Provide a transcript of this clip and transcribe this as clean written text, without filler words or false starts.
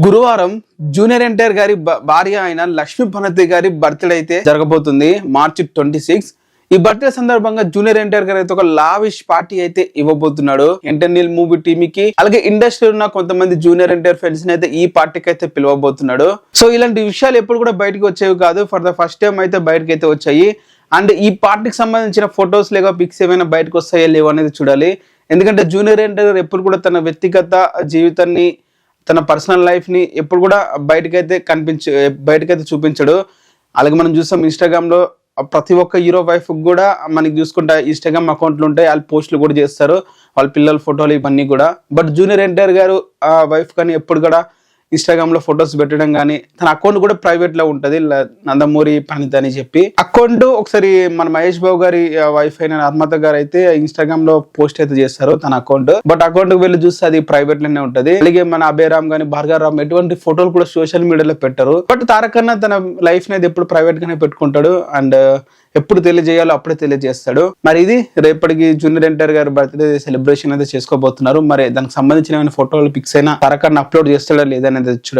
గురువారం జూనియర్ ఎన్టీఆర్ గారి భార్య అయిన లక్ష్మీ పనతి గారి బర్త్డే అయితే జరగబోతుంది మార్చి 26. ఈ బర్త్డే సందర్భంగా జూనియర్ ఎన్టీఆర్ గారు అయితే ఒక లావిష్ పార్టీ అయితే ఇవ్వబోతున్నాడు ఇంటర్నల్ మూవీ టీమ్ కి. అలాగే ఇండస్ట్రీలో ఉన్న కొంతమంది జూనియర్ ఎన్టీఆర్ ఫ్రెండ్స్ ని అయితే ఈ పార్టీకి అయితే పిలవబోతున్నాడు. సో ఇలాంటి విషయాలు ఎప్పుడు కూడా బయటకు వచ్చేవి కాదు. ఫర్ ద ఫస్ట్ టైం అయితే బయటకు అయితే వచ్చాయి. అండ్ ఈ పార్టీకి సంబంధించిన ఫొటోస్ లేక పిక్స్ ఏమైనా బయటకు వస్తాయో లేవో అనేది చూడాలి. ఎందుకంటే జూనియర్ ఎన్టీఆర్ ఎప్పుడు కూడా తన వ్యక్తిగత జీవితాన్ని, తన పర్సనల్ లైఫ్ ని ఎప్పుడు కూడా బయటకైతే చూపించడు. అలాగే మనం చూస్తాం ఇన్స్టాగ్రామ్ లో ప్రతి ఒక్క హీరో వైఫ్ కూడా మనకి చూసుకుంటే ఇన్స్టాగ్రామ్ అకౌంట్లు ఉంటాయి, వాళ్ళు పోస్టులు కూడా చేస్తారు, వాళ్ళ పిల్లల ఫోటోలు ఇవన్నీ కూడా. బట్ జూనియర్ ఎన్టీఆర్ గారు వైఫ్ కానీ ఎప్పుడు కూడా ఇన్స్టాగ్రామ్ లో ఫొటోస్ పెట్టడం కానీ, తన అకౌంట్ కూడా ప్రైవేట్ లో ఉంటది, నందమూరి పనిత అని చెప్పి అకౌంట్. ఒకసారి మన మహేష్ బాబు గారి వైఫ్ అయిన ఆత్మత గారు అయితే ఇన్స్టాగ్రామ్ లో పోస్ట్ అయితే చేస్తారు తన అకౌంట్. బట్ అకౌంట్ కి వెళ్ళి చూస్తే అది ప్రైవేట్ లోనే ఉంటది. అలాగే మన అభయరామ్ గానీ భార్గవరామ్ ఎటువంటి ఫోటోలు కూడా సోషల్ మీడియాలో పెట్టరు. బట్ తారకన్న తన లైఫ్ అనేది ఎప్పుడు ప్రైవేట్ గానే పెట్టుకుంటాడు. అండ్ ఎప్పుడు తెలియజేయాలో అప్పుడే తెలియజేస్తాడు. మరి ఇది రేపటికి జూనియర్ ఎన్టీఆర్ గారి బర్త్డే సెలబ్రేషన్ అయితే చేసుకోబోతున్నారు. మరి దానికి సంబంధించిన ఫోటోలు పిక్స్ అయినా తారకన్న అప్లోడ్ చేస్తాడా లేదా అనేది చూడాలి.